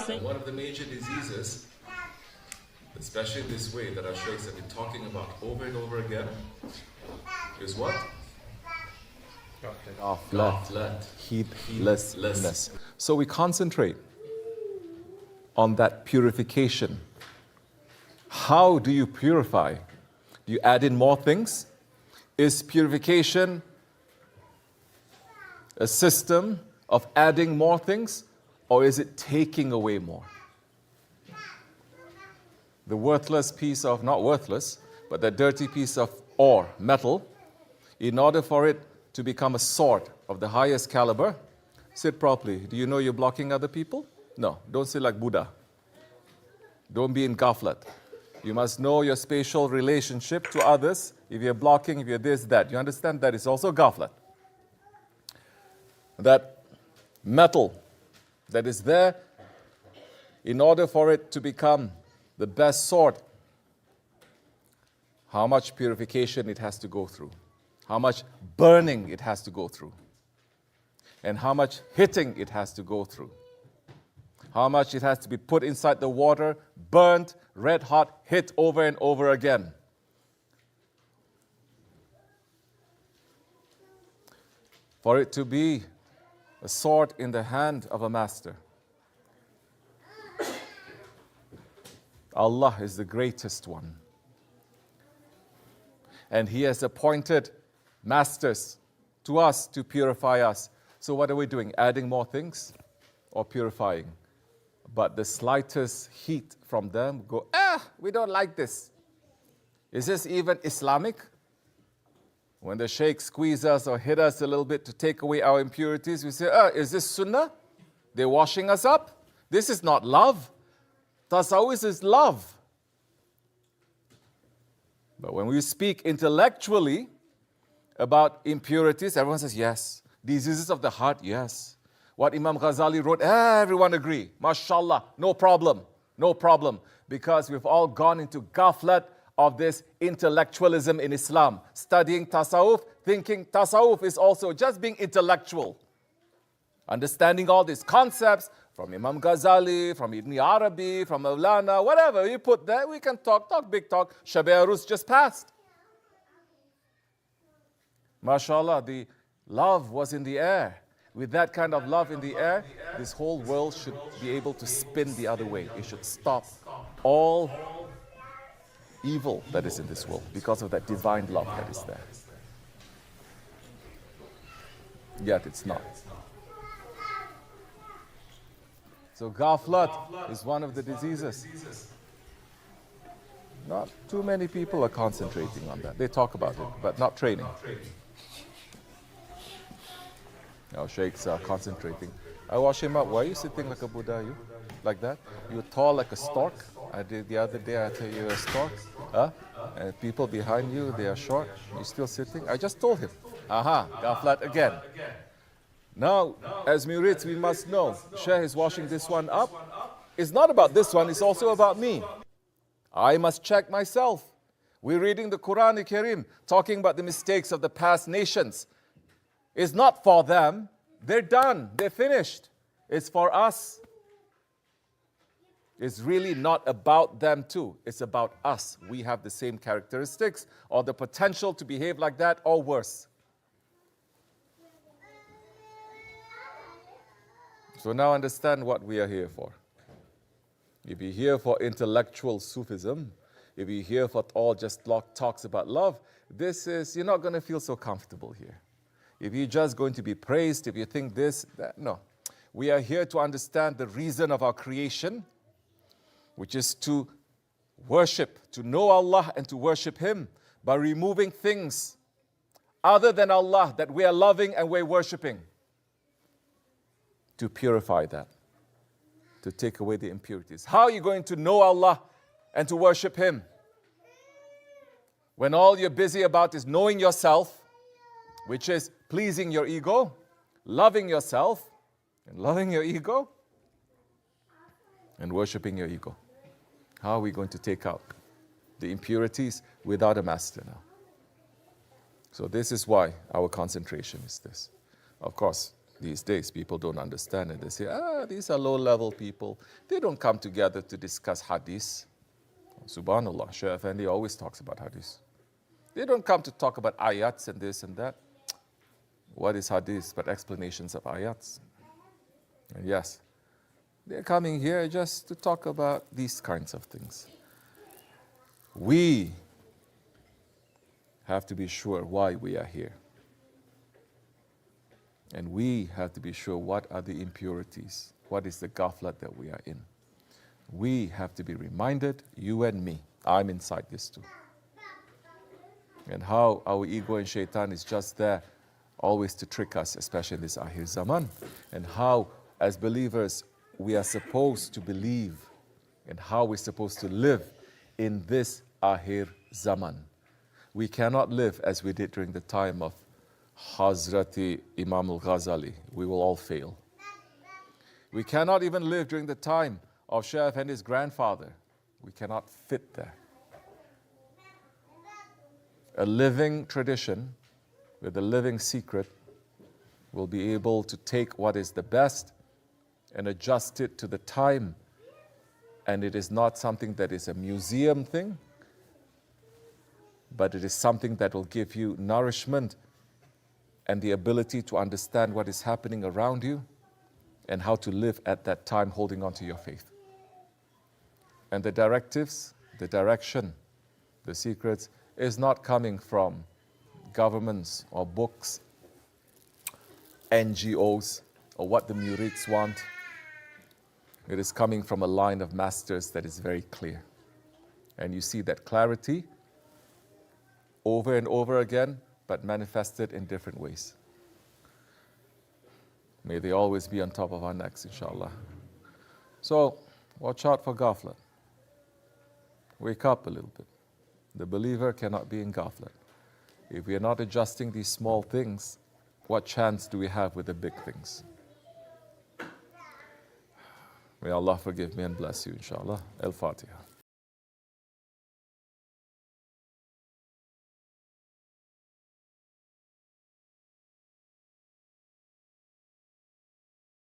saying? One of the major diseases, especially this way that our sheikhs have been talking about over and over again, is what? Ghaflat. Heedlessness. So we concentrate on that purification. How do you purify? Do you add in more things? Is purification a system of adding more things, or is it taking away more? The worthless piece of, not worthless, but the dirty piece of ore, metal, in order for it to become a sword of the highest caliber, sit properly. Do you know you're blocking other people? No, don't sit like Buddha. Don't be in ghaflat. You must know your spatial relationship to others. If you're blocking, if you're this, that. You understand that is also ghaflat. That metal that is there, in order for it to become the best sword, how much purification it has to go through, how much burning it has to go through, and how much hitting it has to go through, how much it has to be put inside the water, burnt, red hot, hit over and over again. For it to be a sword in the hand of a master. Allah is the greatest one. And He has appointed masters to us to purify us. So what are we doing? Adding more things or purifying? But the slightest heat from them go, we don't like this. Is this even Islamic? When the Sheykh squeeze us or hit us a little bit to take away our impurities, we say, is this Sunnah? They're washing us up? This is not love. Tasawwuf is love. But when we speak intellectually about impurities, everyone says, yes. Diseases of the heart, yes. What Imam Ghazali wrote, everyone agree. MashaAllah, no problem. No problem. Because we've all gone into ghaflat of this intellectualism in Islam. Studying tasawwuf, thinking tasawwuf is also just being intellectual. Understanding all these concepts from Imam Ghazali, from Ibn Arabi, from Maulana, whatever you put there, we can talk big talk. Shab-e Arus just passed. MashaAllah, the love was in the air. With that kind of love in the air, this whole world should be able to spin the other way. It should stop all evil that is in this world because of that divine love that is there. Yet it's not. So ghaflat is one of the diseases. Not too many people are concentrating on that. They talk about it, but not training. Our sheikhs are concentrating. I wash him up. Why are you sitting like a Buddha, you? Like that? You're tall like a stork. I did the other day, I tell you, a stork. And people behind you, they are short. You're still sitting? I just told him. Ghaflat again. Now, as murids, we must know, Sheikh is washing this one up. It's not about this one, it's also about me. I must check myself. We're reading the Quran Karim, talking about the mistakes of the past nations. It's not for them. They're done. They're finished. It's for us. It's really not about them too. It's about us. We have the same characteristics or the potential to behave like that or worse. So now understand what we are here for. If you're here for intellectual Sufism, if you're here for all just talks about love, you're not going to feel so comfortable here. If you're just going to be praised, if you think this, that, no. We are here to understand the reason of our creation, which is to worship, to know Allah and to worship Him by removing things other than Allah that we are loving and we're worshiping. To purify that, to take away the impurities. How are you going to know Allah and to worship Him when all you're busy about is knowing yourself, which is pleasing your ego, loving yourself, and loving your ego, and worshiping your ego? How are we going to take out the impurities without a master now? So this is why our concentration is this. Of course, These days, people don't understand it. They say, these are low-level people. They don't come together to discuss hadith. Subhanallah, Shaykh Efendi always talks about hadith. They don't come to talk about ayats and this and that. What is hadith but explanations of ayats? And yes, they're coming here just to talk about these kinds of things. We have to be sure why we are here. And we have to be sure what are the impurities, what is the ghaflat that we are in. We have to be reminded, you and me, I'm inside this too. And how our ego and shaitan is just there always to trick us, especially in this Akhir Zaman. And how, as believers, we are supposed to believe and how we're supposed to live in this Akhir Zaman. We cannot live as we did during the time of Hazrati Imam al-Ghazali. We will all fail. We cannot even live during the time of Shaykh and his grandfather. We cannot fit there. A living tradition with a living secret will be able to take what is the best and adjust it to the time. And it is not something that is a museum thing, but it is something that will give you nourishment and the ability to understand what is happening around you and how to live at that time holding on to your faith. And the directives, the direction, the secrets is not coming from governments or books, NGOs, or what the murids want. It is coming from a line of masters that is very clear. And you see that clarity over and over again, but manifested in different ways. May they always be on top of our necks, inshallah. So, watch out for ghaflat. Wake up a little bit. The believer cannot be in ghaflat. If we are not adjusting these small things, what chance do we have with the big things? May Allah forgive me and bless you, inshallah. Al-Fatiha.